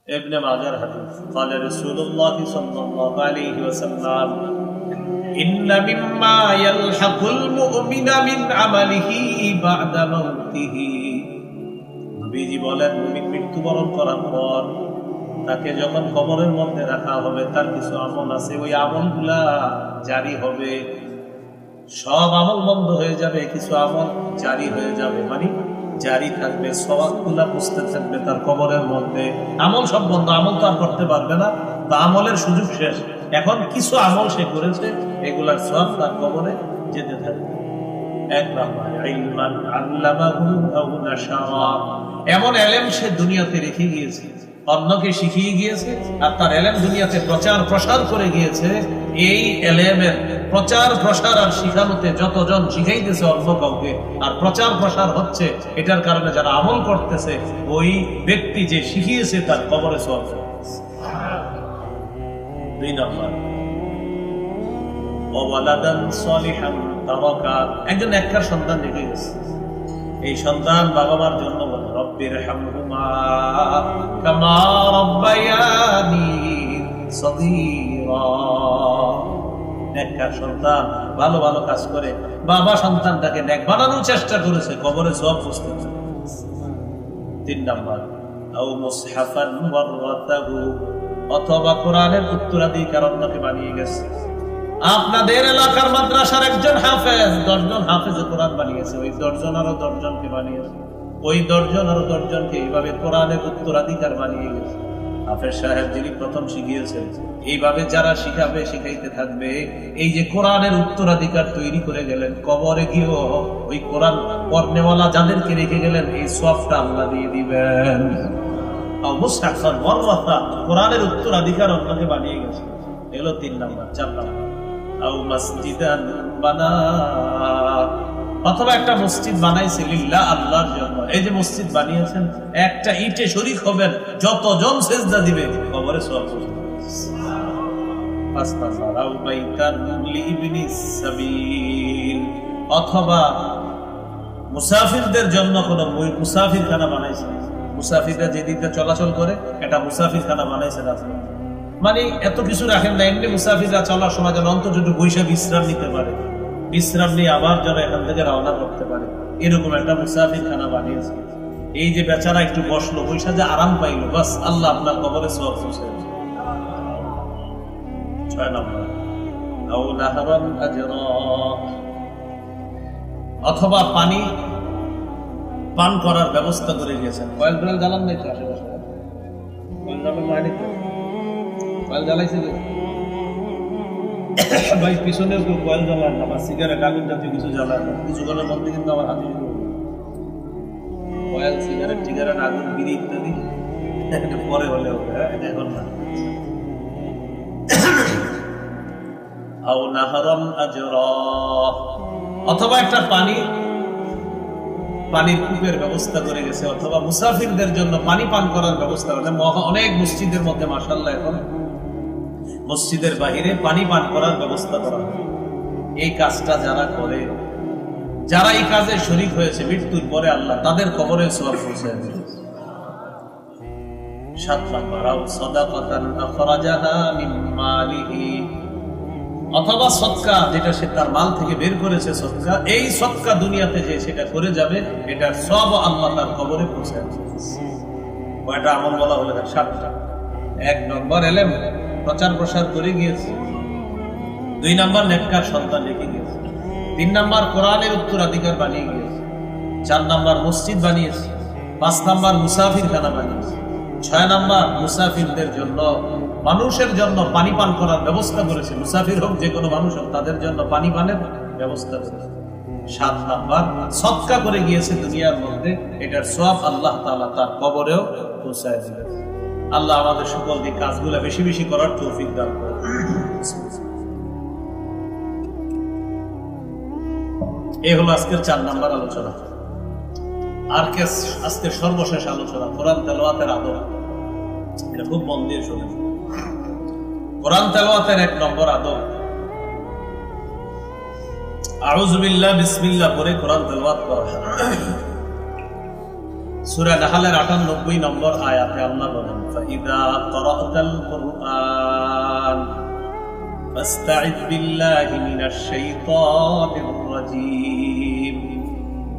ইবনে মাজার হাদিস قال رسول الله صلى الله عليه وسلم إن مما يلحق المؤمن من عمله بعد موته নবীজি বলেন মুমিন মৃত্যুবরণ করার পর তাকে যখন কবরের মধ্যে রাখা হবে তার কিছু আমল আছে, ওই আমলগুলা জারি হবে। সব আমল বন্ধ হয়ে যাবে, কিছু আমল জারি হয়ে যাবে, মানে জারি থাকবে, সওয়াবগুলা পুষতে থাকবে তার কবরের মধ্যে। আমল সব বন্ধ, আমল তো আর করতে পারবে না, তা আমলের সুযোগ শেষ। এখন কিছু আমল সে করেছে, এগুলার সওয়াব তার কবরে যেতে থাকবে। এক নাম্বার ইলমান আল্লামাহু আও নাশারা, এমন ইলম সে দুনিয়াতে রেখে গিয়েছে, অন্যকে শিখিয়ে গিয়েছে, আর তার ইলম দুনিয়াতে প্রচার প্রসার করে গিয়েছে। এই ইলমের প্রচার প্রসার আর শিখানোতে যতজন শিখাইতেছে অন্য কাউকে, আর প্রচার প্রসার হচ্ছে, এটার কারণে যারা আমল করতেছে, ওই ব্যক্তি যে শিখিয়েছে তার কবরে সওয়াব। দুই নাম্বার ওয়ালাদান সলিহান তারাকা, একজন নেককার সন্তান রেখে গেছে। এই সন্তান বাবা মার জন্য বলে রব্বির হামহুমা কামা রাব্বায়ানি সগীরা। নেককার সন্তান ভালো ভালো কাজ করে বাবা সন্তানটাকে নেক বানানোর চেষ্টা করেছে, কবরে সওয়াব পুষতেছে। তিন নাম্বার আও মুসহাফান ওয়ারাতাহু, অথবা কোরআনের উত্তরাধিকার অন্যকে বানিয়ে গেছে। আপনাদের এলাকার মাদ্রাসার একজন হাফেজ 10 জন হাফেজে কোরআন বানিয়েছে, ওই 10 জন আরো 10 জনকে বানিয়েছে, ওই 10 জন আরো 10 জনকে এইভাবে কোরআনের উত্তরাধিকার বানিয়ে গেছে। হাফেজ সাহেব যিনি প্রথম শিখিয়েছেন, এইভাবে যারা শিখাবে শিখাইতে থাকবে, এই যে কোরআনের উত্তরাধিকার তৈরি করে গেলেন, কবরে গিয়েও ওই কোরআন পড়নেওয়ালা যাদেরকে রেখে গেলেন, এই সওয়াবটা আল্লাহ দিয়ে দিবেন। আও মুসহাফান ওয়ারাতা, কোরআনের উত্তরাধিকার অন্যকে বানিয়ে গেছে। এগুলো 3 নাম্বার। 4 নাম্বার আও মসজিদান বানা, অথবা একটা মসজিদ বানাইছে লিল্লাহ, আল্লাহর জন্য। এই যে মসজিদ বানিয়েছেন, একটা ইটে শরীক হবেন, যতজন সেজদা দিবে কবরে সওয়াব হবে। 5 নাম্বার আও বাইতান লিইবনিস সাবিল, অথবা মুসাফিরদের জন্য কোন মুসাফিরখানা বানাইছে। মুসাফিররা যেদিকে চলাচল করে, এটা মুসাফিরখানা বানাইছে রাস্তা, মানে এত কিছু রাখেন না, এমনি মুসাফিররা চলার সময় যেন অন্তত একটু বৈশা বিশ্রাম নিতে পারে, বিশ্রাম নিয়ে আবার যেন এখান থেকে রওনা করতে পারে, এরকম একটা মুসাফিরখানা বানিয়েছে। এই যে বেচারা একটু বসলো, বৈশা যে আরাম পাইলো, বাস আল্লাহ আপনার কবরে সওয়াব পৌঁছে দিয়েছে। 6 নম্বর আও নাহরান আজরা, অথবা পানি পান করার ব্যবস্থা করে গিয়েছেন। কয়েল টয়েল জ্বালান নাই তো আশেপাশে? কয়েল জ্বালান হয়নি তো? কয়েল জ্বালাইছে ভাই, পিছনেও কেউ কয়েল জ্বালান না, বা সিগারেট আগুন জাতীয় কিছু জ্বালান না। কিছুক্ষণের মধ্যে কিন্তু আমার হাতে কয়েল, সিগারেট, টিগারেট, আগুন, বিড়ি ইত্যাদি পরে হলে হবে, এখন না। আও নাহরান আজরা, অথবা একটা পানির কূপের ব্যবস্থা করে গেছে, অথবা মুসাফিরদের জন্য পানি পান করার ব্যবস্থা করে। অনেক মসজিদের মধ্যে মাশাআল্লাহ এখন মসজিদের বাহিরে পানি পান করার ব্যবস্থা করা হয়। এই কাজটা যারা করে, যারা এই কাজে শরীক হয়েছে, মৃত্যুর পরে আল্লাহ তাদের কবরে সওয়াব পৌঁছে দেন। 7 নাম্বার আও সাদাকাতান আখরাজাহা মিন মালিহি, অথবা সদকা, যেটা সে তার মাল থেকে বের করেছে সদকা, এই সদকা দুনিয়াতে যে সেটা করে যাবে, এটার সব আল্লাহ তার কবরে পৌঁছে দেন। কয়টা আমল বলা হলো? 7টা। 1 নম্বর ইলম প্রচার প্রসার করে গিয়েছে। 2 নাম্বার নেককার সন্তান রেখে গিয়েছে। 3 নাম্বার কোরআনের উত্তরাধিকার বানিয়ে গিয়েছে। 4 নাম্বার মসজিদ বানিয়েছে। 5 নাম্বার মুসাফিরখানা বানিয়েছে। 6 নাম্বার মুসাফিরদের জন্য, মানুষের জন্য পানি পান করার ব্যবস্থা করেছে। মুসাফির হোক, যে কোনো মানুষ হোক, তাদের জন্য পানি পানের ব্যবস্থা করেছে। 7 নাম্বার সদকা করে গিয়েছে দুনিয়ার মধ্যে, এটার সওয়াব আল্লাহ তাআলা তার কবরেও পৌঁছায় দিবেন। আল্লাহ আমাদের সকল দিক কাজগুলো বেশি বেশি করার তৌফিক দান করুন। এই হলো আজকের 4 নাম্বার আলোচনা। আর আজকের সর্বশেষ আলোচনা কোরআন তেলাওয়াতের আদব। এটা খুব মন দিয়ে শুনেন। কোরআন তেলাওয়াতের 1 নম্বর আদব, আউযু বিল্লাহ বিসমিল্লাহ পড়ে কোরআন তেলাওয়াত করা। সূরা নাহলের ৯৮ নম্বর আয়াতে আল্লাহ বলেন, ফাইদা ক্বরাতাল কুরআন ফাসতাইয বিল্লাহি মিনাশ শাইতানির রাজীম।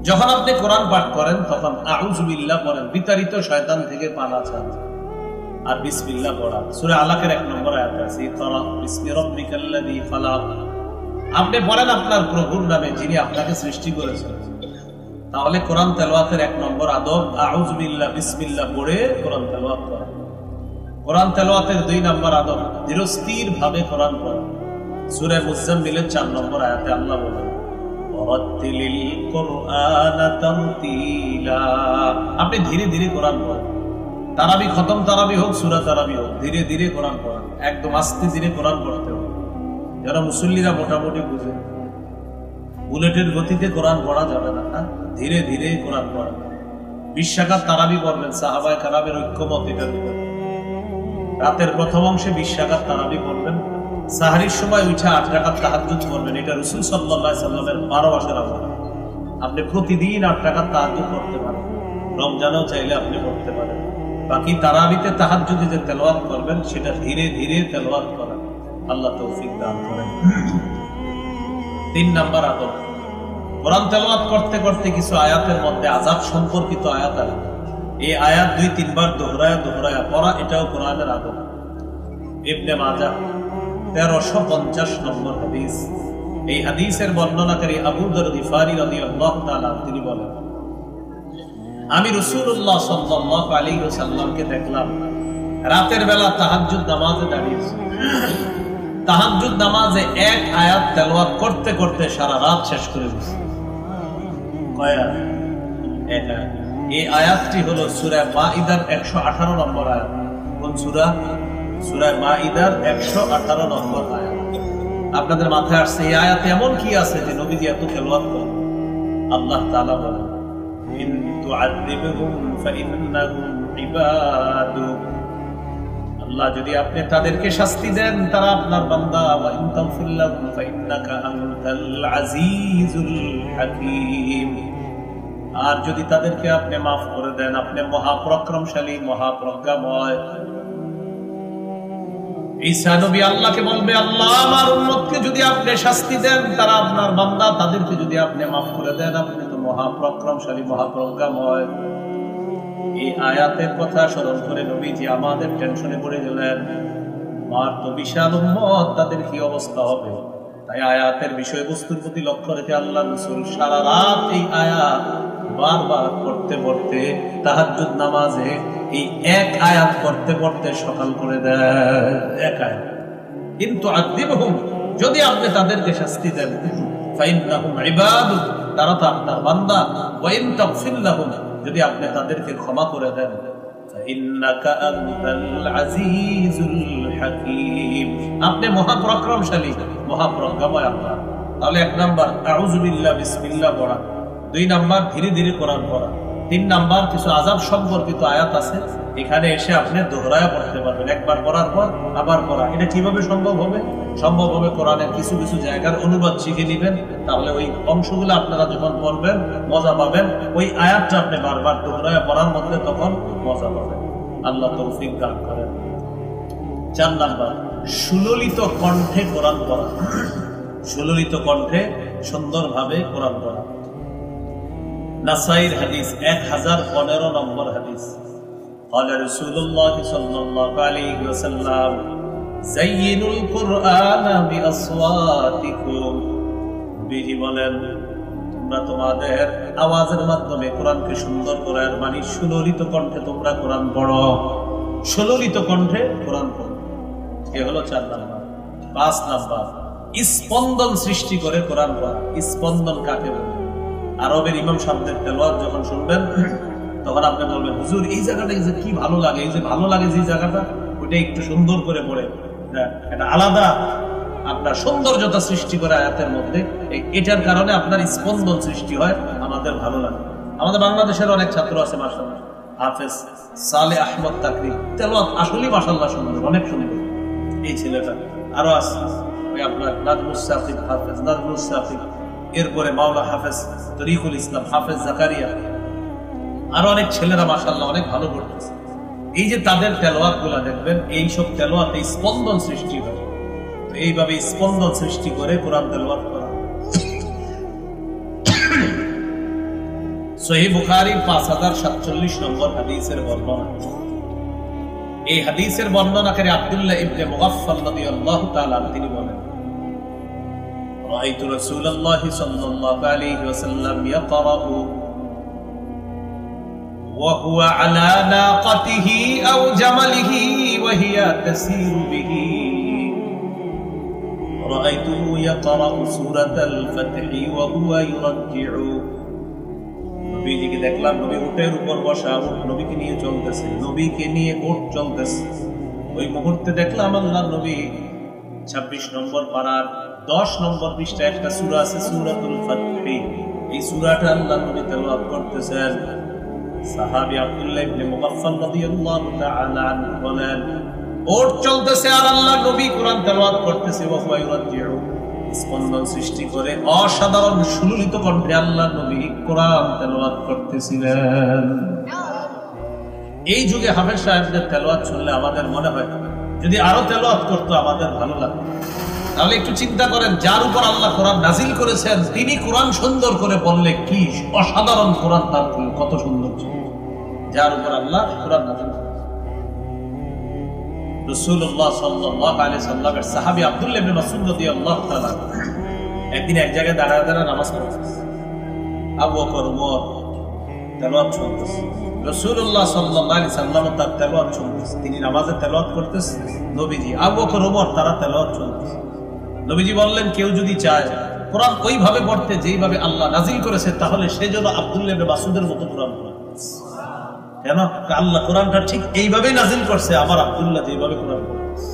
যখন আপনি কোরআন পাঠ করেন তখন আউযু বিল্লাহ পড়েন, বিতাড়িত শয়তান থেকে পানা চান, আর বিসমিল্লাহ পড়া। সূরা আলাকের ১ নম্বর আয়াতে আছে, ইকরা বিসমি রাব্বিকাল্লাযী খালাক। আপনি পড়েন আপনার প্রভুর নামে যিনি আপনাকে সৃষ্টি করেছেন। তাহলে কোরআন তেলাওয়াতের ১ নম্বর আদব আউযু বিল্লাহ বিসমিল্লাহ পড়ে কোরআন তেলাওয়াত করা। কোরআন তেলাওয়াতের ২ নম্বর আদব ধীরস্থির ভাবে কোরআন পড়া। সূরা মুজাম্মিলের ৪ নম্বর আয়াতে আল্লাহ বলেন, ওয়ারাত্তিলিল কুরআনা তারতিলা। আপনি ধীরে ধীরে কোরআন পড়েন। তারাবি খতম তারাবি হোক, সূরা তারাবি হোক, ধীরে ধীরে কোরআন পড়া, একদম আস্তে ধীরে কোরআন পড়তে হবে, যারা মুসল্লিরা মোটামুটি বুঝে। বুলেটের গতিতে কোরআন পড়া যাবে না, ধীরে ধীরে কোরআন পড়া। ২০ রাকাত তারাবি পড়বেন, সাহাবায়ে কেরামের ঐক্যমত এটার উপর। রাতের প্রথম অংশে ২০ রাকাত তারাবি পড়বেন, সাহরির সময় উঠে ৮ রাকাত তাহাজ্জুদ পড়বেন। এটা রাসূল সাল্লাল্লাহু আলাইহি সাল্লামের ১২ মাসের আমল। আপনি প্রতিদিন ৮ রাকাত তাহাজ্জুদ পড়তে পারেন, রমজানেও চাইলে আপনি পড়তে পারেন। বাকি তারাবিতে তাহাজ্জুদে যে তেলাওয়াত করবেন সেটা ধীরে ধীরে তেলাওয়াত করেন। আল্লাহ তৌফিক দান করেন। ৩ নাম্বার আদব, কোরআন তেলাওয়াত করতে করতে কিছু আয়াতের মধ্যে আযাব সম্পর্কিত আয়াত আছে। এই আয়াত ২-৩ বার দোহরায়া পড়া, এটাও কোরআনের আদব। ইবনে মাজাহ ১৩৫০ নম্বর হাদিস। এই হাদিসের বর্ণনাকারী আবু যর গিফারী রাদিয়াল্লাহু তাআলা তিনি বলেন, আমি রাসূলুল্লাহ সাল্লাল্লাহু আলাইহি ওয়াসাল্লামকে দেখলাম রাতের বেলা তাহাজ্জুদ নামাজে দাঁড়িয়েছে। তাহাজ্জুদ নামাজে ১ আয়াত তেলাওয়াত করতে করতে সারা রাত শেষ করে দিয়েছে। কয় আয়াত? ১ আয়াত। এই আয়াতটি হলো সূরা মাঈদার ১১৮ নম্বর আয়াত। কোন সূরা? সূরা মাঈদার ১১৮ নম্বর আয়াত। আপনাদের মাথায় আসছে এই আয়াতে এমন কি আছে যে নবীজি এত তেলাওয়াত করেন? আল্লাহ তাআলা বলেন, ইন তুআযিবহুম ফাইন্নাহুম ইবাদুক। আল্লাহ যদি আপনি তাদেরকে শাস্তি দেন তারা আপনার বান্দা, ওয়া ইন তাগফির লাহুম ফাইন্নাকা আনতাল আজিজুল হাকীম। আর যদি তাদেরকে আপনি মাফ করে দেন আপনি মহাপরাক্রমশালী মহাপ্রজ্ঞাময়। ঈসা নবী আল্লাহকে বলবে, আল্লাহ আমার উম্মতকে যদি আপনি শাস্তি দেন তারা আপনার বান্দা, তাদেরকে যদি আপনি মাফ করে দেন আপনি তো মহাপরাক্রমশালী মহাপ্রজ্ঞাময়। এই আয়াতের কথা স্মরণ করে নবীজি আমাদের টেনশনে পড়ে গেলেন, আমার তো বিশাল উম্মত, তাদের কি অবস্থা হবে। তাই আয়াতের বিষয়বস্তুর প্রতি লক্ষ্য রেখে আল্লাহ রাসূল সারা রাত এই আয়াত বারবার পড়তে পড়তে তাহাজ্জুদ নামাজে এই ১ আয়াত পড়তে পড়তে সকাল করে দেয়। ১ আয়াত। কিন্তু আযিবহুম, যদি আপনি তাদেরকে শাস্তি দেন, ফাইন্নাহুম ইবাদুক, তারা তো আপনার বান্দা। ওয়া ইন তাগফির লাহুম, যদি আপনি তাদেরকে ক্ষমা করে দেন, ফাইন্নাকা আনতাল আজিজুল হাকীম, আপনি মহাপরাক্রমশালী মহাপ্রজ্ঞাময় আল্লাহ। তাহলে ১ নাম্বার আউযু বিল্লাহ বিসমিল্লাহ পড়া, ২ নাম্বার ধীরে ধীরে কোরআন পড়া, ৩ নাম্বার কিছু আযাব সম্পর্কিত আয়াত আছে, এখানে এসে আপনি দোহরায়া পড়তে পারবেন। একবার পড়ার পর আবার পড়া। এটা কিভাবে সম্ভব হবে? সম্ভব হবে কোরআনের কিছু কিছু জায়গার অনুবাদ শিখে নেবেন, তাহলে ওই অংশগুলো আপনারা যখন পড়বেন মজা পাবেন। ওই আয়াতটা আপনি বারবার দোহরায়া পড়ার মধ্যে তখন মজা পাবেন। আল্লাহ তৌফিক দান করেন। ৪ নাম্বার সুললিত কণ্ঠে কোরআন পড়া। সুললিত কণ্ঠে সুন্দরভাবে কোরআন পড়া। নাসাইর হাদিস ১০১৫ নম্বর হাদিস। قال رسول الله صلى الله عليه وسلم زينوا القرآن بأصواتكم। নবীজি বলেন, তোমরা তোমাদের আওয়াজের মাধ্যমে কোরআনকে সুন্দর করে, মানে সুললিত কণ্ঠে তোমরা কোরআন পড়ো। সুললিত কণ্ঠে কোরআন পড়ো। এ হলো ৪ নাম্বার। ৫ নাম্বার স্পন্দন সৃষ্টি করে কোরআন পড়া। স্পন্দন কাকে বলে? আরবের ইমাম সাহেবদের তেলাওয়াত যখন শুনবেন তখন আপনি বলবেন, হুজুর এই জায়গাটা কি ভালো লাগে, এই যে ভালো লাগে যে জায়গাটা, ওইটা একটু সুন্দর করে পড়ে, এটা আলাদা আপনার সৌন্দর্যতা সৃষ্টি করে আয়াতের মধ্যে। এটার কারণে আপনার স্পন্দন সৃষ্টি হয়, আমাদের ভালো লাগে। আমাদের বাংলাদেশের অনেক ছাত্র আছে মাশাআল্লাহ, হাফেজ সালে আহমদ তাকরি, তেলাওয়াত আসলেই মাশাআল্লাহ সুন্দর, অনেক সুন্দর এই ছেলেটা। আরো আছে ওই আপনার নাজমুস সাফিক, হাফেজ নাজমুস সাফিক, এরপরে মাওলা হাফেজ তরিকুল ইসলাম, হাফেজ জাকারিয়া, আর অনেক ছেলেরা মাশাআল্লাহ অনেক ভালো করতেছে। এই যে তাদের তেলাওয়াত গুলা দেখবেন, এই সব তেলাওয়াতে স্পন্দন সৃষ্টি হয়। তো এইভাবে স্পন্দন সৃষ্টি করে কোরআন তেলাওয়াত করা। সহিহ বুখারীর 5047 নম্বর হাদিসের বর্ণনা। এই হাদিসের বর্ণনাকারী আব্দুল্লাহ ইবনে মুগাফফাল রাদিয়াল্লাহু তাআলা তিনি বলেন, রাআইতু রাসূলুল্লাহি সাল্লাল্লাহু আলাইহি ওয়াসাল্লাম ইয়াকরাউ ওয়া হুয়া আলা নাকাতিহি আও জামালিহি ওয়া হিয়া তাসীরু বিহি। রাআইতুহু ইয়াকরাউ সূরাতাল ফাতহি ওয়া হুয়া ইউরাজ্জিউ। নবীজিকে দেখলাম, নবী উটের উপর বসা, উট নবীকে নিয়ে চলতেছে, নবীকে নিয়ে উট চলতেছে। ওই মুহূর্তে দেখলাম আল্লাহর নবী 26 নম্বর পারার 10 নম্বর পৃষ্ঠায় একটা সূরা আছে, সূরাতুল ফাতহি। এই সূরাটা আল্লাহর নবী তেলাওয়াত করতেছেন। সাহাবী আব্দুল্লাহ ইবনে মুগাফফাল রাদিয়াল্লাহু তাআলা আনহু বলেন, উট চলতেছে আর আল্লাহর নবী কোরআন তেলাওয়াত করতেছে। ওয়া হুয়া ইউরাজ্জিউ, স্পন্দন সৃষ্টি করে অসাধারণ সুললিত কণ্ঠে আল্লাহর নবী কোরআন তেলাওয়াত করতেছিলেন। এই যুগে হাফেজ সাহেবদের তেলাওয়াত শুনলে আমাদের মনে হয় যদি আরো তেলাওয়াত করতো আমাদের ভালো লাগতো। তাহলে একটু চিন্তা করেন, যার উপর আল্লাহ কোরআন নাজিল করেছেন তিনি কোরআন সুন্দর করে বললে কি অসাধারণ কোরআন, তার কত সুন্দর ছিল যার উপর আল্লাহ কোরআন নাজিল করেছেন। রাসূলুল্লাহ সাল্লাল্লাহু আলাইহি সাল্লামের সাহাবী আব্দুল্লাহ ইবনে মাসউদ রাদিয়াল্লাহু তাআলা একদিন এক জায়গায় দাঁড়ায় দাঁড়ায় নামাজ পড়তেছে। আবু বকর ওমর তেলাওয়াত শুনতেছে, রাসূলুল্লাহ সাল্লাল্লাহু আলাইহি সাল্লাম তার তেলাওয়াত শুনতেছে। তিনি নামাজে তেলাওয়াত করতেছে, নবীজি আবু বকর ওমর তারা তেলাওয়াত শুনতেছে। নবীজি বললেন, কেউ যদি চায় কোরআন ওইভাবে পড়তে যেইভাবে আল্লাহ নাজিল করেছে, তাহলে সে যেন আব্দুল্লাহ ইবনে মাসউদের মতো কোরআন পড়ে। কেন? আল্লাহ কোরআনটা ঠিক এইভাবেই নাজিল করছে, আমার আব্দুল্লাহ যেভাবে কোরআন পড়ছে।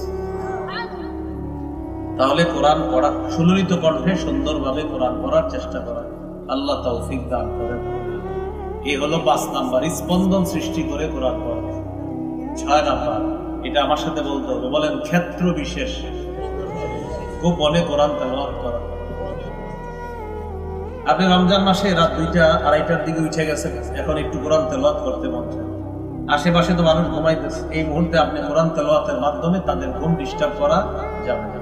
তাহলে কোরআন পড়া, সুললিত কণ্ঠে সুন্দরভাবে কোরআন পড়ার চেষ্টা করা, আল্লাহ তৌফিক দান করেন। এই হলো 5 নাম্বার, স্পন্দন সৃষ্টি করে কোরআন পড়া। 6 নাম্বার, এটা আমার সাথে বলতে হবে, বলেন ক্ষেত্র বিশেষ গোপনে কোরআন তেলাওয়াত করা। আপনি রমজান মাসে রাত 2টা 2:30টার দিকে উঠে গেছেন, এখন একটু কোরআন তেলাওয়াত করতে মন চায়, আশেপাশে তো মানুষ ঘুমাইতেছে, এই মুহূর্তে আপনি কোরআন তেলাওয়াতের মাধ্যমে তাদের ঘুম ডিস্টার্ব করা যাবে না,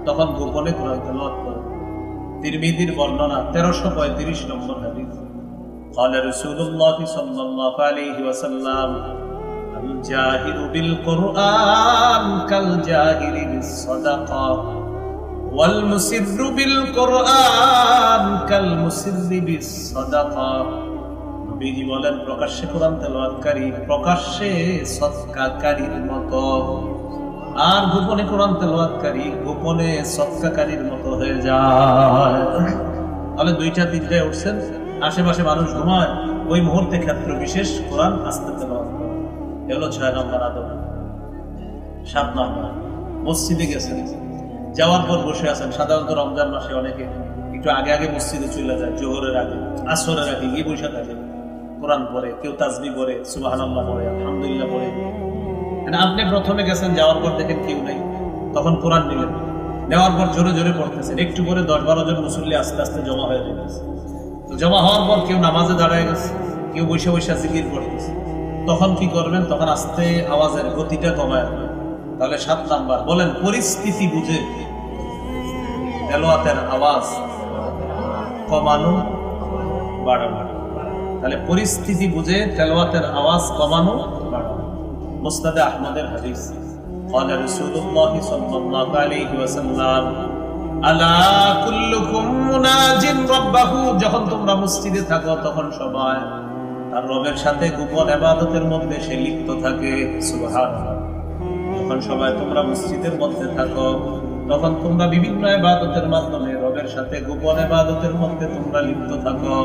তখন গোপনে কোরআন তেলাওয়াত করেন। তিরমিজির বর্ণনা 1335 নম্বর হাদিস। قال رسول الله صلى الله عليه وسلم الجاهر بالقرآن كالجاهر بالصدقة والمسر بالقرآن كالمسر بالصدقة। নবীজি বলেন, প্রকাশ্যে কোরআন তেলাওয়াতকারী প্রকাশ্যে সদকাকারীর মতো, আর গোপনে কোরআন তেলাওয়াতকারী গোপনে সদকাকারীর মতো হয়ে যায়। তাহলে 2টা 3টায় উঠছেন, আশেপাশে মানুষ ঘুমায়, ওই মুহূর্তে ক্ষেত্র বিশেষ কোরআন আস্তে তেলাওয়াত করা। এগুলো 6 নম্বর আদব। 7 নম্বর, মসজিদে গেছেন, যাওয়ার পর বসে আছেন। সাধারণত রমজান মাসে অনেকে একটু আগে আগে মসজিদে চলে যায়, জোহরের আগে আসরের আগে গিয়ে বসে থাকে, কোরআন পড়ে, কেউ তাসবিহ পড়ে, সুবহানাল্লাহ পড়ে, আলহামদুলিল্লাহ পড়ে। আপনি প্রথমে গেছেন, যাওয়ার পর দেখেন কেউ নেই, তখন কোরআন নিলেন, নেওয়ার পর জোরে জোরে পড়তেছেন, একটু করে 10-12 জন মুসল্লি আস্তে আস্তে জমা হয়ে যাচ্ছে। তো জমা হওয়ার পর কেউ নামাজে দাঁড়ায় গেছে, কেউ বসে বসে জিকির করতেছে, তখন কি করবেন? তখন আস্তে আওয়াজের গতিটা কমায় রাখবেন। তাহলে 7 নাম্বার, বলেন পরিস্থিতি বুঝে তেলাওয়াতের আওয়াজ কমানো বাড়ানো। তাহলে পরিস্থিতি বুঝে তেলাওয়াতের আওয়াজ কমানো বাড়ানো। মুসনাদ আহমদের হাদিস। قال رسول الله صلى الله عليه وسلم আলা কুল্লুকুম মুনাজিন রাব্বাহু। যখন তোমরা মসজিদে থাকো তখন সবাই তার রবের সাথে গোপন ইবাদতের মধ্যে সে লিপ্ত থাকে। সুবহানাল্লাহ। যখন সবাই তোমরা মসজিদের মধ্যে থাকো তখন তোমরা বিভিন্ন ইবাদতের মাধ্যমে রবের সাথে গোপন ইবাদতের মধ্যে তোমরা লিপ্ত থাকো।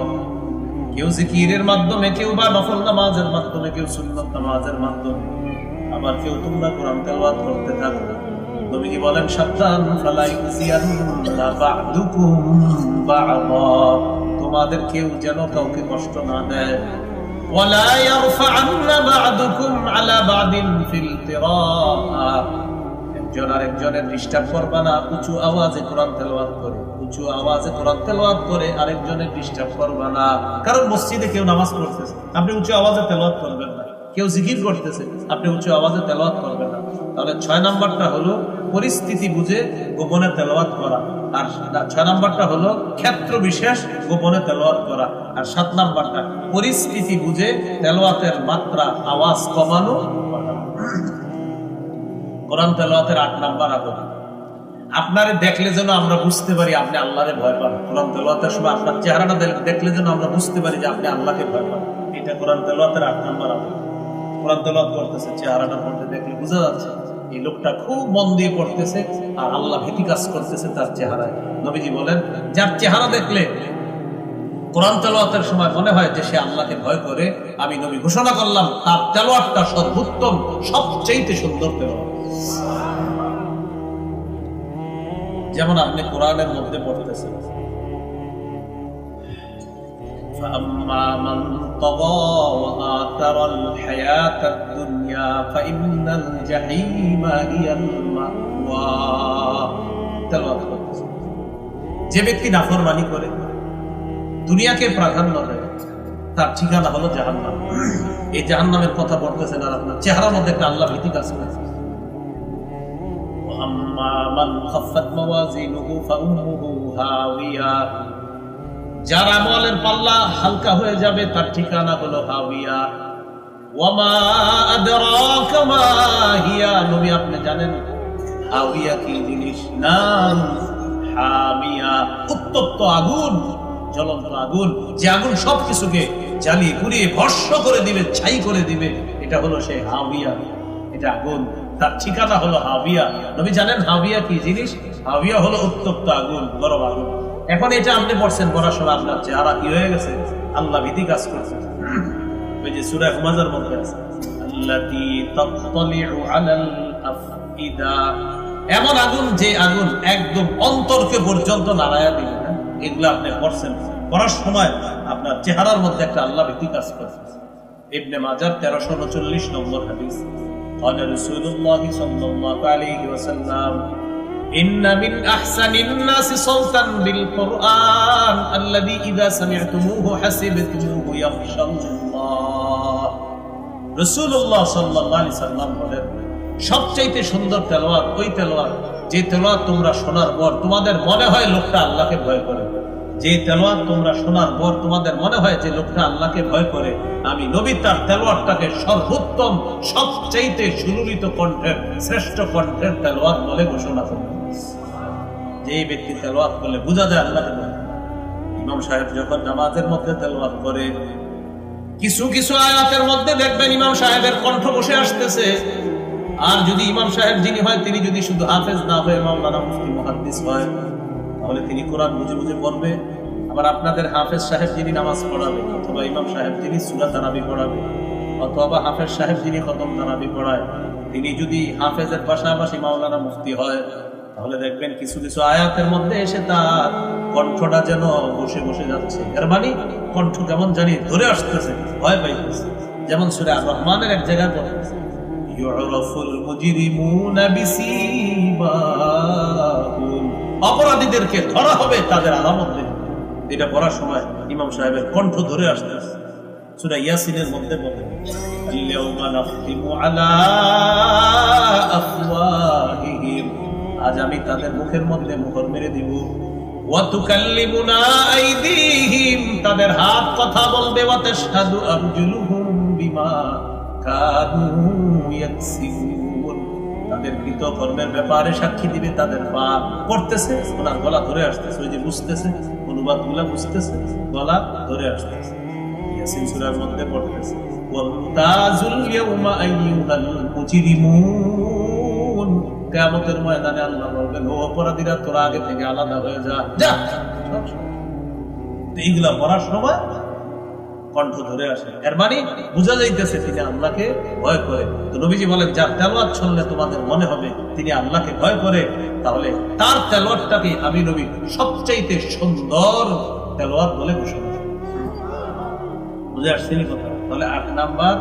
কেউ জিকিরের মাধ্যমে, কেউ বা নফল নামাজের মাধ্যমে, কেউ সুন্নত নামাজের মাধ্যমে, আবার কেউ তোমরা কোরআন তেলাওয়াত করতে থাকো। নবীজি বলেন, সাবধান, ফালা ইউযিয়ান্না বা'দুকুম বা'দা, তোমাদের কেউ যেন কাউকে কষ্ট না দেয়। ওয়ালা ইয়ারফা'আন্না বা'দুকুম আলা বা'দিন ফিল কিরাআহ, একজন আরেকজনের ডিস্টার্ব করবা না উঁচু আওয়াজে কোরআন তেলাওয়াত করে। উঁচু আওয়াজে কোরআন তেলাওয়াত করে আরেকজনের ডিস্টার্ব করবে না। কারণ মসজিদে কেউ নামাজ পড়তেছে, আপনি উঁচু আওয়াজে তেলাওয়াত করবেন না। কেউ জিকির করতেছে, আপনি উঁচু আওয়াজে তেলাওয়াত করবেন না। তাহলে 6 নাম্বারটা হলো পরিস্থিতি বুঝে গোপনে তেলাওয়াত করা, আর 6 নাম্বারটা হলো ক্ষেত্র বিশেষ গোপনে তেলাওয়াত করা, আর 7 নাম্বারটা পরিস্থিতি বুঝে তেলাওয়াতের মাত্রা আওয়াজ কমানো। কোরআন তেলাওয়াতের 8 নাম্বার আদব, আপনারে দেখলে যেন আমরা বুঝতে পারি আপনি আল্লাহরে ভয় পান। কোরআন তেলাওয়াতের সময় আপনার চেহারাটা দেখলে যেন আমরা বুঝতে পারি যে আপনি আল্লাহকে ভয় পান। এটা কোরআন তেলাওয়াতের 8 নাম্বার আদব। কোরআন তেলাওয়াত করতেছে, চেহারাটার মধ্যে দেখলে বোঝা যাচ্ছে এই লোকটা খুব মন দিয়ে পড়তেছে আর আল্লাহ ভীতি কাজ করতেছে তার চেহারায়। নবীজি বলেন, যার চেহারা দেখলে কোরআন তেলাওয়াতের সময় মনে হয় যে সে আল্লাহকে ভয় করে, আমি নবী ঘোষণা করলাম তার তেলাওয়াতটা সর্বোত্তম, সবচেয়ে সুন্দর তেলাওয়াত। যেমন আপনি কোরআনের মধ্যে পড়তেছেন, فأما من طغى وآثر الحياة الدنيا فإن الجحيم هي المأوى। তেলাওয়াত করতেছেন। যে ব্যক্তি নাফরমানি করে, দুনিয়াকে প্রাধান্য দেয়, তার ঠিকানা হলো জাহান্নাম। এই জাহান্নামের কথা পড়তেছেন আর আপনার চেহারার মধ্যে একটা আল্লাহ ভীতি কাজ করছে। وأما من خفت موازينه فأمه هاوية। যার আমলের পাল্লা হালকা হয়ে যাবে তার ঠিকানা হলো হাওিয়া। ওয়ামা আদরাকা মা হিয়া। নবী আপনি জানেন হাওিয়া কি জিনিস? নার হামিয়া, উত্তপ্ত আগুন, জ্বলন্ত আগুন, যে আগুন সবকিছুকে জ্বালিয়ে পুড়িয়ে ভস্ম করে দিবে, ছাই করে দিবে, এটা হলো সেই হাওিয়া। এটা আগুন, তার ঠিকানা হলো হাওিয়া। নবী জানেন হাওিয়া কি জিনিস? হাওিয়া হলো উত্তপ্ত আগুন, গরম আগুন। এখন এটা আপনি পড়ছেন, পড়ার সময় আপনার চেহারা কি হয়ে গেছে? আল্লাহ ভীতি কাজ করছে। ওই যে সূরা হুমাযার মধ্যে আছে, আল্লাতী তাত্তালিউ আলাল আফইদা। এমন আগুন, যে আগুন একদম অন্তরকে পর্যন্ত নাড়ায়া দিবে। এগুলো আপনি পড়ছেন, পড়ার সময় আপনার চেহারার মধ্যে একটা আল্লাহ ভীতি কাজ করছে। ইবনে মাজাহ 1339 নম্বর হাদিস। قال رسول الله صلى الله عليه وسلم إن من أحسن الناس صوتا بالقرآن الذي إذا سمعتموه حسبتموه يخشى الله। রাসূলুল্লাহ সাল্লাল্লাহু আলাইহি ওয়াসাল্লাম বলেন, সবচেয়ে সুন্দর তেলাওয়াত ওই তেলাওয়াত যে তেলাওয়াত তোমরা শোনার পর তোমাদের মনে হয় লোকটা আল্লাহকে ভয় করে। যে তেলাওয়াত তোমরা শোনার পর তোমাদের মনে হয় যে লোকটা আল্লাহকে ভয় করে, আমি নবী তার তেলাওয়াতটাকে সর্বোত্তম, সবচেয়ে সুললিত কণ্ঠের, শ্রেষ্ঠ কণ্ঠের তেলাওয়াত বলে ঘোষণা করি। যে ব্যক্তি তেলাওয়াত করলে বোঝা যায় আল্লাহকে ভয়। ইমাম সাহেব যখন নামাজের মধ্যে তেলাওয়াত করে, কিছু কিছু আয়াতের মধ্যে দেখবেন ইমাম সাহেবের কণ্ঠ বসে আসতেছে। আর যদি ইমাম সাহেব যিনি হয়, তিনি যদি শুধু হাফেজ না হয়ে মাওলানা মুফতি মুহাদ্দিস হয়, তাহলে তিনি কোরআন বুঝে বুঝে পড়বে। আবার আপনাদের হাফেজ সাহেব যিনি নামাজ পড়াবে, অথবা ইমাম সাহেব যিনি সূরা তারাবি পড়াবে, অথবা হাফেজ সাহেব যিনি খতম তারাবি পড়ায়, তিনি যদি হাফেজের পাশাপাশি মাওলানা মুফতি হয়, তাহলে দেখবেন কিছু কিছু আয়াতের মধ্যে এসে তার কণ্ঠটা যেন বসে বসে যাচ্ছে। এর মানে কণ্ঠ কেমন জানি ধরে আসতেছে, ভয় পাইতেছে। যেমন সূরা আর-রহমানের এক জায়গায় পড়তেছে, ইউরাফুল মুজরিমুনা বিসীমাহুম। অপরাধীদেরকে ধরা হবে তাদের আলামত দেখে। এটা পড়ার সময় ইমাম সাহেবের কণ্ঠ ধরে আসতেছে। সূরা ইয়াসিনের মধ্যে বলে, আল-ইয়াউমা নাখতিমু আলা আফওয়াহিহিম। আজ আমি তাদের মুখের মধ্যে মোহর মেরে দিব। ওয়া তুকাল্লিমুনা আইদিহিম। তাদের হাত কথা বলবে। ওয়া তাশহাদু আরজুলুহুম বিমা কানু ইয়াকসিবুন। তাদের কৃতকর্মের ব্যাপারে সাক্ষী দিবে তাদের পা। পড়তেছে, ওনার গলা ধরে আসতেছে, ওই যে বুঝতেছে, অনুবাদগুলা বুঝতেছে, গলা ধরে আসতেছে। ইয়াসিন সূরার মধ্যে পড়তেছে, ওয়ামতাজুল ইয়াউমা আইয়ুহাল মুজরিমুন। কিয়ামতের ময়দানে আল্লাহ বলবেন, ও অপরাধীরা, তোরা আগে থেকে আলাদা হয়ে যা, যা। এইগুলা পড়ার সময় কণ্ঠ ধরে আসে। এর মানে বোঝা যাইতেছে তিনি আল্লাহকে ভয় করে। তো নবীজি বলেন, যার তেলাওয়াত শুনলে তোমাদের মনে হবে তিনি আল্লাহকে ভয় করে, তাহলে তার তেলাওয়াতটাকে আমি নবী সবচাইতে সুন্দর তেলাওয়াত বলে ঘোষণা করি। বুঝে আসছেন কথা? তাহলে 8 নাম্বার,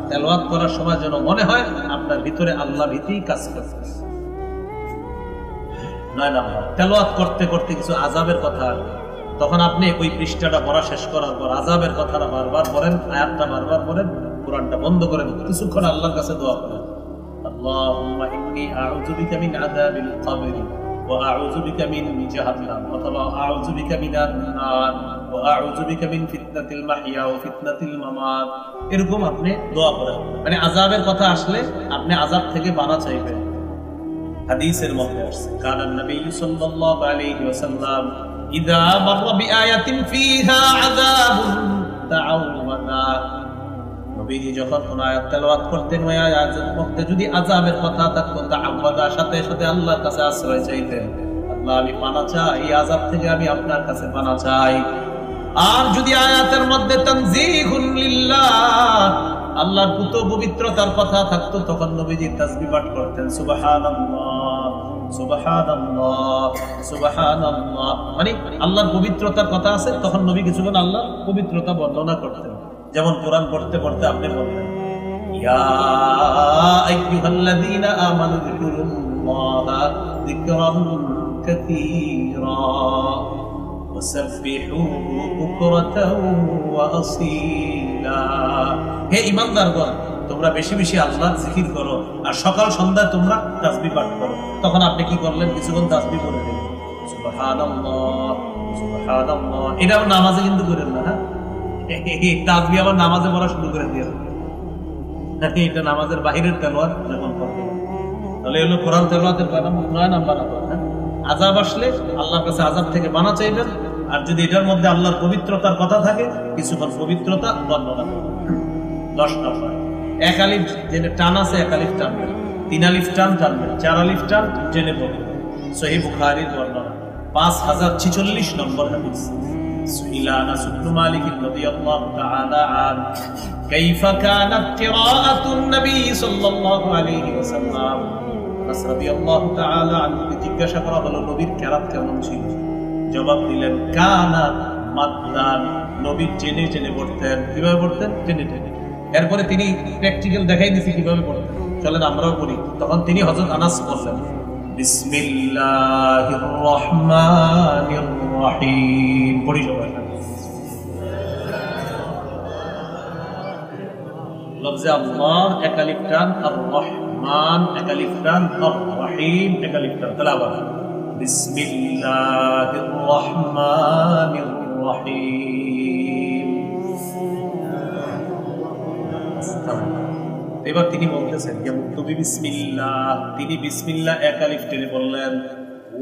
তেলাওয়াত করার সময় যেন মনে হয় আপনার ভিতরে আল্লাহ ভীতি কাজ করছে। 9 নাম্বার, তেলাওয়াত করতে করতে কিছু আযাবের কথা আসবে, তখন আপনি ওই পৃষ্ঠাটা পড়া শেষ করার পর আযাবের কথাটা বারবার পড়েন, আয়াতটা বারবার পড়েন, কোরআনটা বন্ধ করেন, কিছুক্ষণ আল্লাহর কাছে দোয়া করেন, আল্লাহুম্মা ইন্নী আউযু বিকা মিন আযাবিল কবরি ওয়া আউযু বিকা মিন জাহান্নাম অথবা আউযু বিকা মিনান নার ওয়া আউযু বিকা মিন ফিতনাতিল মাহইয়া ওয়া ফিতনাতিল মামাত। এরকম আপনি দোয়া করেন, মানে আযাবের কথা আসলে আপনি আযাব থেকে পানা চাইবেন। হাদিসের মধ্যে আসছে কানান নবী সাল্লাল্লাহু আলাইহি ওয়াসাল্লাম ইযা মাররা বিআয়াতিন ফিহা আযাবুন দাআউ ওয়া দা। নবীজি যখন কোন আয়াত তেলাওয়াত করতেন ওই আয়াতের মধ্যে যদি আযাবের কথা থাকতো তাআওয়াদা, সাথে সাথে আল্লাহর কাছে আশ্রয় চাইতেন, আল্লাহ আমি পানা চাই, এই আযাব থেকে আমি আপনার কাছে পানা চাই। আর যদি আয়াতের মধ্যে তানযীহুন লিল্লাহ, আল্লাহর পুত পবিত্রতার কথা থাকতো, তখন নবীজি তাসবিহ পাঠ করতেন, সুবহানাল্লাহ সুবহানাল্লাহ সুবহানাল্লাহ, মানে আল্লাহর পবিত্রতার কথা আছে, তখন নবী কিছুক্ষণ আল্লাহর পবিত্রতা বর্ণনা করতেন। যেমন কোরআন পড়তে পড়তে আপনি বলতেন ইয়া আইয়ুহাল্লাযীনা আমানু যিকুরুল্লাহা যিকরান কাসীরা ওয়াসাব্বিহুহু বুকরাতাও ওয়া আসীলা। হে ঈমানদারগণ, তোমরা বেশি বেশি আল্লাহর জিকির করো আর সকাল সন্ধ্যায় তোমরা তাসবিহ পাঠ করো। তখন আপনি কি করলেন? কিছুক্ষণ তাসবিহ করে দিলেন, সুবহানাল্লাহ সুবহানাল্লাহ। এটা নামাজে কিন্তু করেন না, হ্যাঁ, তাসবিহ আবার নামাজে পড়া শুরু করে দিয়ে, এটা নামাজের বাহিরের তেলাওয়াত যখন করবেন, তাহলে হলো কোরআন তেলাওয়াতের 9 নাম্বার আদব। হ্যাঁ, আযাব আসলে আল্লাহর কাছে আযাব থেকে বানা চাইবেন, আর যদি এটার মধ্যে আল্লাহর পবিত্রতার কথা থাকে কিছুক্ষণ পবিত্রতা বর্ণনা করবেন। 10 নাম্বার, 1 আলিফ যেটা টান আছে 1 আলিফ টানবেন, 3 আলিফ টান টানবেন, 4 আলিফ টান টেনে পড়বেন। সহিহ বুখারীর বর্ণনা 5046 নম্বর হাদিস। সুইলা আনাস ইবনে মালিক রাদিয়াল্লাহু তাআলা আন কাইফা কানাত কিরাআতুন নবী সাল্লাল্লাহু আলাইহি ওয়াসাল্লাম। আনাস রাদিয়াল্লাহু তাআলা আনহু জিজ্ঞাসা করা হলো নবীর কিরাত কেমন ছিল? জবাব দিলেন কানাত মাদ্দান, নবী টেনে টেনে পড়তেন। কিভাবে পড়তেন? টেনে টেনে। এরপরে তিনি প্র্যাকটিক্যাল দেখাই দিয়েছে কিভাবে পড়তেন, চলেন আমরাও পড়ি। তখন তিনি হযরত আনাস বললেন বিসমিল্লাহির রহমানির রহিম। পড়ি সবাই। লফজে আল্লাহ 1 আলিফ টান, আর রহমান 1 আলিফ টান, আর রহিম 1 আলিফ টান। তাহলে আবার বিসমিল্লাহির রহমানির রহিম। এবার তিনি বলতেছেন বিসমিল্লাহ, তিনি বিসমিল্লাহ 1 আলিফ টেনে বললেন,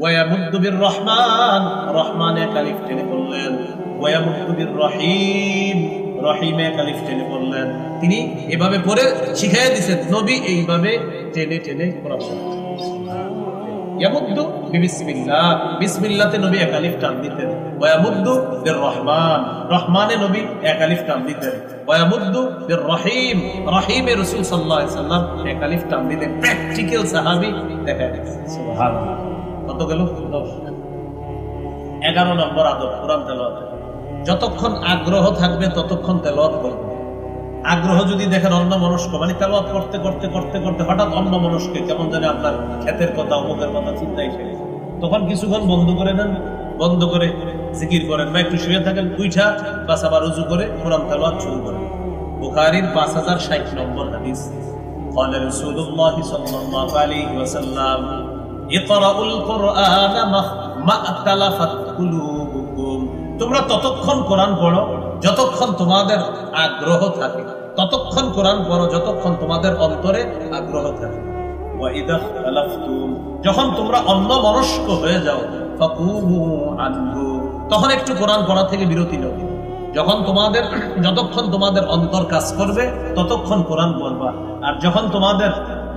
ওয়ায়ামুদ্দু বির রহমান, রহমান 1 আলিফ টেনে বললেন, ওয়ায়ামুদ্দু বির রহিম, রহিম 1 আলিফ টেনে বললেন। তিনি এভাবে পড়ে শিখিয়ে দিয়েছেন, নবী এইভাবে টেনে টেনে পড়াবেন। ইয়ামুদ্দু বিসমিল্লাহ, বিসমিল্লাহতে নবী 1 আলিফ টান দিতেন। ওয়ায়ামুদ্দু বির রহমান, রহমানে নবী 1 আলিফ টান দিতেন। ওয়ায়ামুদ্দু বির রহিম, রহিমে রাসূল সাল্লাল্লাহু আলাইহি সাল্লাম 1 আলিফ টান দিতেন। প্র্যাকটিক্যাল সাহাবী দেখা গেছে। সুবহানাল্লাহ। কত গেল? 10। 11 নম্বর আদব কোরআন তেলাওয়াত। যতক্ষণ আগ্রহ থাকবে ততক্ষণ তেলাওয়াত করবেন। আগ্রহ যদি দেখেন অন্যমনস্ক, মানে তেলাওয়াত করতে করতে করতে করতে হঠাৎ অন্যমনস্ক, কেমন জানি আপনার ক্ষেতের কথা অমুকের কথা চিন্তাই শেষ, তখন কিছুক্ষণ বন্ধ করে নেন, বন্ধ করে জিকির করেন বা একটু শুয়ে থাকেন, উঠা বাস আবার উযু করে কোরআন তেলাওয়াত শুরু করেন। বুখারীর 5060 নম্বর হাদিস। قال رسول الله صلى الله عليه وسلم اقرأوا القرآن ما اختلفت قلوبكم। তোমরা ততক্ষণ কোরআন পড়ো যতক্ষণ তোমাদের আগ্রহ থাকে, ততক্ষণ কোরআন পড়ো যতক্ষণ তোমাদের অন্তরে আগ্রহ থাকে। ওয়াইদা খালাফতুম, যখন তোমরা অন্যমনস্ক হয়ে যাও, ফাকুমু আনহু, তখন একটু কোরআন পড়া থেকে বিরতি নাও। যতক্ষণ তোমাদের অন্তর কাজ করবে ততক্ষণ কোরআন পড়বা, আর যখন তোমাদের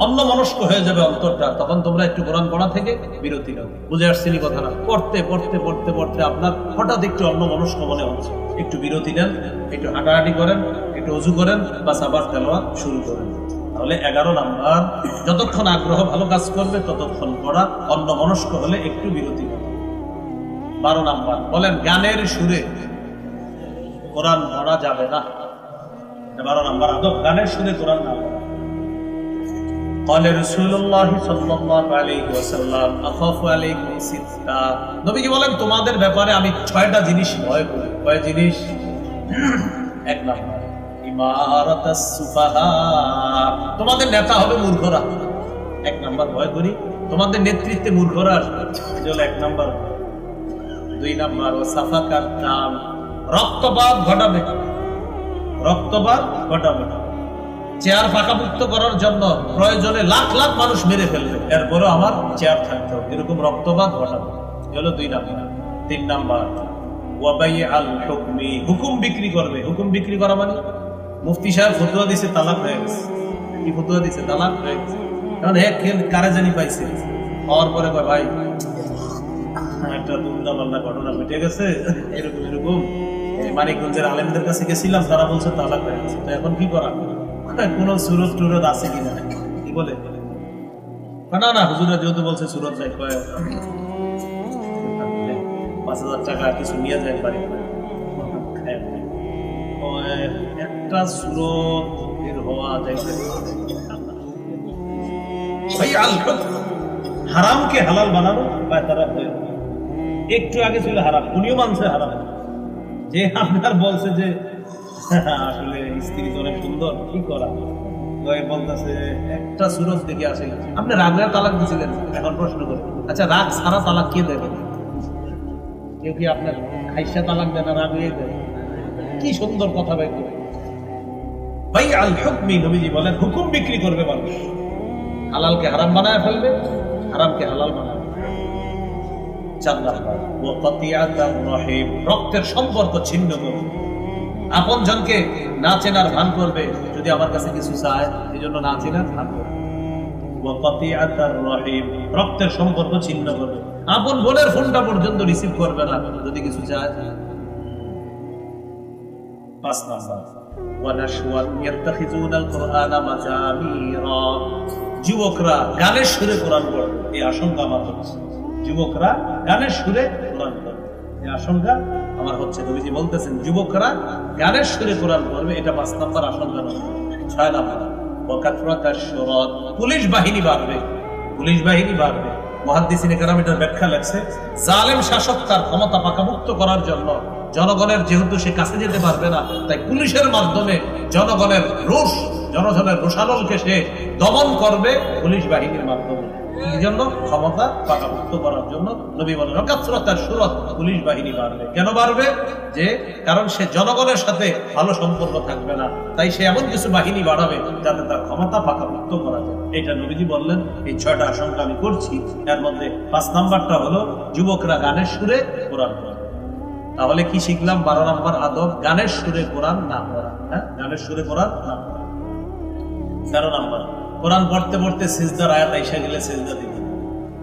অন্যমনস্ক হয়ে যাবে অন্তরটা, তখন তোমরা একটু কোরআন পড়া থেকে বিরতি নাও। বুঝে আসছেন কথা না? পড়তে পড়তে পড়তে পড়তে আপনার হঠাৎ একটু অন্যমনস্ক মনে হচ্ছে, একটু বিরতি নেন, একটু হাঁটাহাঁটি করেন, একটু ওযু করেন, বাস আবার তেলাওয়াত শুরু করেন। তাহলে 11 নাম্বার, যতক্ষণ আগ্রহ ভালো কাজ করবে ততক্ষণ পড়া, অন্যমনস্ক হলে একটু বিরতি নেন। 12 নাম্বার, বলেন গানের সুরে কোরআন পড়া যাবে না। 12 নাম্বার আদব, গানের সুরে কোরআন না পড়া। قال رسول الله صلى الله عليه وسلم اخاف عليكم ستا নবীজি বলেন তোমাদের ব্যাপারে আমি 6টা জিনিস ভয় করি। কয় জিনিস? এক নাম্বার ইমারাতাস সুফাহা, তোমাদের নেতা হবে মূর্খরা। এক নাম্বার ভয় করি তোমাদের নেতৃত্বে মূর্খরা আসবে, এটা হলো এক নাম্বার। দুই নাম্বার সাফাকাত দাম, রক্তপাত ঘটাবে, রক্তপাত ঘটাবে। চেয়ার ফাঁকামুক্ত করার জন্য প্রয়োজনে লাখ লাখ মানুষ মেরে ফেলবে, এরপরও আমার চেয়ার থাকতে হবে, এরকম রক্তপাত ঘটাবে। হলো দুই নাম্বার। তিন নাম্বার ওয়াবাইআল হুকমি, হুকুম বিক্রি করবে। হুকুম বিক্রি করা মানে মুফতি সাহেব ফতোয়া দিছে তালাক হয়ে গেছে। কি ফতোয়া দিছে? তালাক হয়ে গেছে। কারণ এক কারে জানি পাইছে, হওয়ার পরে কয় ভাই একটা দুর্দা বাল্লা ঘটনা ঘটে গেছে, এরকম এরকম মানিকগঞ্জের আলেমদের কাছে গেছিলাম, তারা বলছে তালাক হয়ে গেছে। তো এখন কি করা? কোন সুরত টুরত আছে কিনা? কি বলে? না না হুজুরা যেহেতু বলছে সুরত যাই, 5,000 টাকা কিছু নিয়ে যায় বাড়ি। একটা সুরত বের হওয়া যাইতে, হারামকে হালাল বানানো তারা একটু আগে ছিল হারাম, উনিও মানছে হারাম। যে আপনার বলছে যে আসলে স্ত্রী তো অনেক সুন্দর, কি করা? বলতেছে একটা সুরজ দেখে আসে, আপনি রাগের তালাক দিয়েছিলেন। এখন প্রশ্ন করি, আচ্ছা রাগ সারা তালাক কে দেবে? কেউ কি আপনার খাইসা তালাক দেন, রাগ হয়ে দেয়? কি সুন্দর কথা ভাই। ভাই আল হুকমি, নবীজি বলেন হুকুম বিক্রি করবে মানুষ, হালালকে হারাম বানায় ফেলবে, হারামকে হালাল বানাবে। 4 নাম্বার ওয়াকাতিয়াতার রহিম, রক্তের সম্পর্ক ছিন্ন করবে। আপন জনকে না চেনার ভান করবে, যদি আমার কাছে কিছু চায় এই জন্য না চেনার ভান করবে। ওয়াকাতিয়াতার রহিম, রক্তের সম্পর্ক ছিন্ন করবে। আপন বোনের ফোনটা পর্যন্ত রিসিভ করবে না যদি কিছু চায়। 5 নাম্বার ওয়ানাশওয়ান ইয়াত্তাখিযুনাল কুরআনা মাজামিরা, যুবকরা গানের সুরে কোরআন পড়বে, এই আশঙ্কা আমার হচ্ছে। যুবকরা গানের সুরে কোরআন পড়বে, এই আশঙ্কা আমার হচ্ছে। নবীজি বলতেছেন যুবকরা গানের সুরে কোরআন পড়বে, এটা 5 নাম্বার আশঙ্কা নয়। 6 নাম্বার ওয়াকাথরাতাশ শুরাত, পুলিশ বাহিনী বাড়বে, পুলিশ বাহিনী বাড়বে। মুহাদ্দিসিনে কেরাম এটার ব্যাখ্যা লেখছে, জালেম শাসক তার ক্ষমতা পাকামুক্ত করার জন্য জনগণের যেহেতু সে কাছে যেতে পারবে না, তাই পুলিশের মাধ্যমে জনগণের রোষ, জনগণের রোষানলকে সে দমন করবে পুলিশ বাহিনীর মাধ্যমে। এই জন্য ক্ষমতা পাকামুক্ত করার জন্য নবী বলেন ওয়াকাথরাতাশ শুরাত, পুলিশ বাহিনী বাড়বে। কেন বাড়বে? যে কারণ সে জনগণের সাথে ভালো সম্পর্ক থাকবে না, তাই সে এমন কিছু বাহিনী বাড়াবে যাতে তার ক্ষমতা পাকামুক্ত করা যায়। এটা নবীজি বললেন। এই 6টা আশঙ্কা আমি করছি। এর মধ্যে 5 নাম্বারটা হলো যুবকরা গানের সুরে কোরআন পড়বে। তাহলে কি শিখলাম? 12 নাম্বার আদব, গানের সুরে কোরআন না পড়া। হ্যাঁ, গানের সুরে কোরআন না পড়া। 13 নাম্বার কোরআন পড়তে পড়তে সিজদার আয়াত আইসা গেলে সিজদা দিবেন।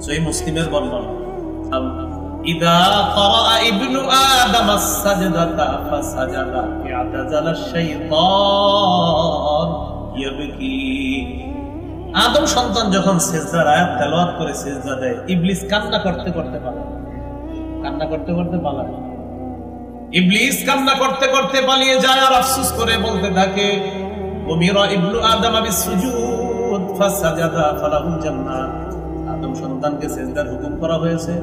সহিহ মুসলিমের বর্ণনা, ইদা ক্বারা ইবনু আদম আস-সাজদাতা ফাসাজাদা ইয়াতাজালা আশ-শাইতান ইয়াবকি, আদম সন্তান যখন সিজদার আয়াত তেলাওয়াত করে সিজদা দেয়, ইবলিস কান্না করতে করতে পালায়, কান্না করতে করতে পালায়। ইবলিস কান্না করতে করতে পালিয়ে যায় আর আফসোস করে বলতে থাকে, উমিরা ইবনু আদম বিস-সুজুদ ফাসাজাদা ফালাহুল জান্নাহ, আদম সন্তানকে সিজদার হুকুম করা হয়েছে,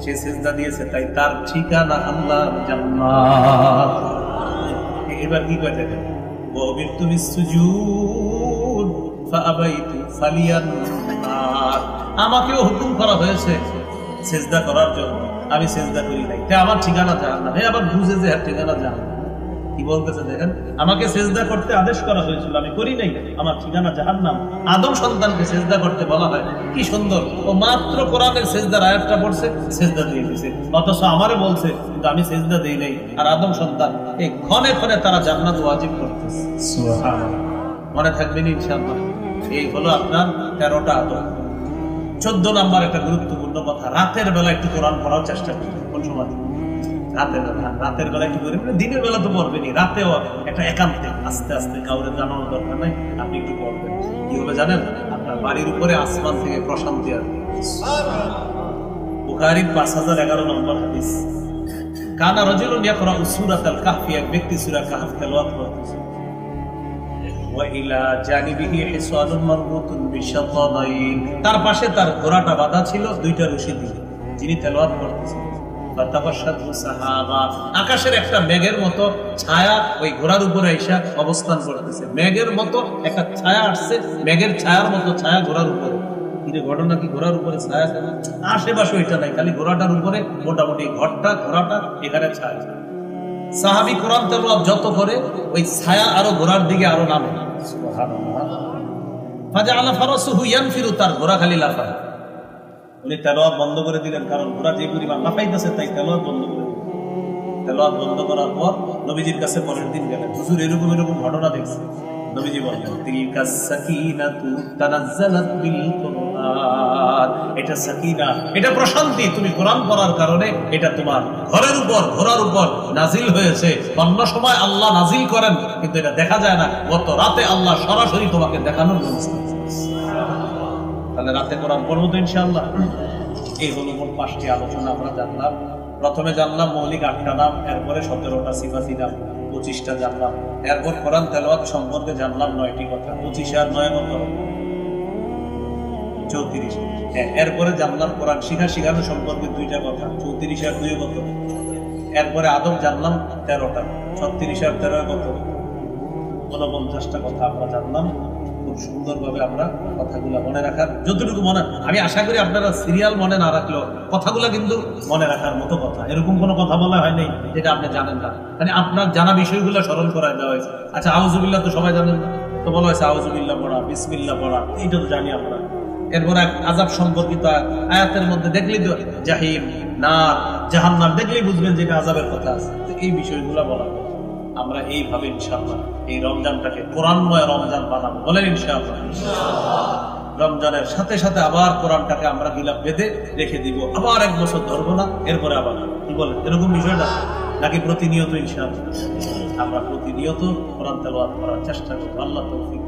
সে সিজদা দিয়েছে, তাই তার ঠিকানা আল্লাহর জান্নাত। এবার কি কয় দেখেন, ওয়া উমিরতু বিস-সুজুদ ফাআবাইতু ফালিয়ান্নার, আমাকেও হুকুম করা হয়েছে সিজদা করার জন্য, আমি সিজদা করি নাই, তাই আমার ঠিকানা জাহান্নাম। আবার বুঝে যে ঠিকানা জাহান্নাম। কি বলতেছে দেখেন, আমাকে সিজদা করতে আদেশ করা হয়েছিল, আমি করি নাই, আমার ঠিকানা জাহান্নাম। আদম সন্তানকে সিজদা করতে বলা হয়, কি সুন্দর। ও মাত্র কোরআনের সিজদার আয়াতটা পড়ছে, সিজদা দিয়ে দিয়েছে, অথচ আমারে বলছে কিন্তু আমি সিজদা দেই নাই। আর আদম সন্তান এই ক্ষণে ক্ষণে তারা জান্নাত ওয়াজিব করতেছে। সুবহানাল্লাহ। মনে থাকবেন ইনশাআল্লাহ। এই হলো আপনার 13টা আদব। 14 নাম্বার একটা গুরুত্বপূর্ণ কথা, রাতের বেলা একটু কোরআন পড়ার চেষ্টা করবেন। কোন সময়? রাতের বেলা একটু করে, দিনের বেলা তো পড়বেনি, রাতেও একটা একান্তে আস্তে আস্তে, কাউরে জানানোর দরকার নাই, আপনি একটু পড়বেন। কি হবে জানেন? আপনার বাড়ির উপরে আসমান থেকে প্রশান্তি আসবে। বুখারীর 5011 নম্বর হাদিস, কানা রাজুলুন ইয়াকরাউ সূরাতাল কাহফি, এক ব্যক্তি সূরা কাহফ তেলাওয়াত করতেছে। ওয়া ইলা জানিবিহি হিসানুন মারবুতুন বিশাতাদাইন, তার পাশে তার ঘোড়াটা বাঁধা ছিল দুইটা রশি দিয়ে, যিনি তেলাওয়াত করতেছেন। আকাশের একটা মেঘের মতো ছায়া ওই ঘোড়ার উপরে এসে অবস্থান করতেছে, মেঘের মতো একটা ছায়া আসছে, মেঘের ছায়ার মতো ছায়া ঘোড়ার উপরে। ঘটনা কি ঘোড়ার উপরে ছায়া, আশেপাশে ওইটা নাই, খালি ঘোড়াটার উপরে মোটামুটি ঘোড়াটা এখানে ছায়া। সাহাবী কোরআন তেলাওয়াত যত করে ওই ছায়া আরো ঘোড়ার দিকে আরো নামে। ফাজাআলা ফারাসুহু ইয়ানফিরু, তার ঘোড়া খালি লাফায়। উনি তেলাওয়াত বন্ধ করে দিলেন, কারণ ঘোড়া যে পরিমাণ লাফাইতেছে তাই তেলাওয়াত বন্ধ করে দিলেন। তেলাওয়াত বন্ধ করার পর নবীজির কাছে পরের দিন গেলেন, হুজুর এরকম ঘটনা দেখছি। নবীজি বললেন, তিলকা সাকিনাতু তানাজ্জালাত বিল কুরআন, এটা সাকিনা, এটা প্রশান্তি, তুমি কোরআন পড়ার কারণে এটা তোমার ঘরের উপর ঘোড়ার উপর নাজিল হয়েছে। অন্য সময় আল্লাহ নাজিল করেন কিন্তু এটা দেখা যায় না, গত রাতে আল্লাহ সরাসরি তোমাকে দেখানোর ব্যবস্থা। তাহলে রাতে কোরআন পড়বো তো ইনশাআল্লাহ। এই হলো মোট 5টি আলোচনা আমরা জানলাম। প্রথমে জানলাম মৌলিক 8টা নাম, এরপরে 17টা সিফাতি নাম, 25টা জানলাম। এরপর কোরআন তেলাওয়াত সম্পর্কে জানলাম 9টি কথা। 25 আর 9 কত? 34। এরপরে জানলাম কোরআন শিখানো সম্পর্কে 2টা কথা, 34 আর 2 কত? এরপরে আদব জানলাম 13টা, 36 আর 13 কত? 49টা কথা আমরা জানলাম। খুব সুন্দরভাবে আমরা কথাগুলো মনে রাখার যতটুকু মনে, আমি আশা করি আপনারা সিরিয়াল মনে না রাখলেও কথাগুলো কিন্তু মনে রাখার মতো কথা। এরকম কোনো কথা বলা হয়নি যেটা আপনি জানেন না, মানে আপনার জানা বিষয়গুলো স্মরণ করায় দেওয়া হয়েছে। আচ্ছা, আউযুবিল্লাহ তো সবাই জানেন, তো বলা হয়েছে আউযুবিল্লাহ পড়া, বিসমিল্লাহ পড়া, এইটা তো জানি আমরা। এরপর আযাব সম্পর্কিত আয়াতের মধ্যে দেখলেই তো জাহিম, নার, জাহান্নাম দেখলেই বুঝবেন যে এটা আযাবের কথা আছে। এই বিষয়গুলো বলা হয়। আমরা এইভাবে ইনশাআল্লাহ এই রমজানটাকে কোরআনময় রমজান বানাবো, বলেন ইনশাআল্লাহ। রমজানের সাথে সাথে আবার কোরআনটাকে আমরা গিলাপ বেঁধে রেখে দিব, আবার 1 বছর ধরবো না, এরপরে আবার কি বলেন, এরকম বিষয়টা নাকি প্রতিনিয়ত ইনশাআল্লাহ আমরা প্রতিনিয়ত কোরআন তেলাওয়াত করার চেষ্টা করবো। আল্লাহ তৌফিক।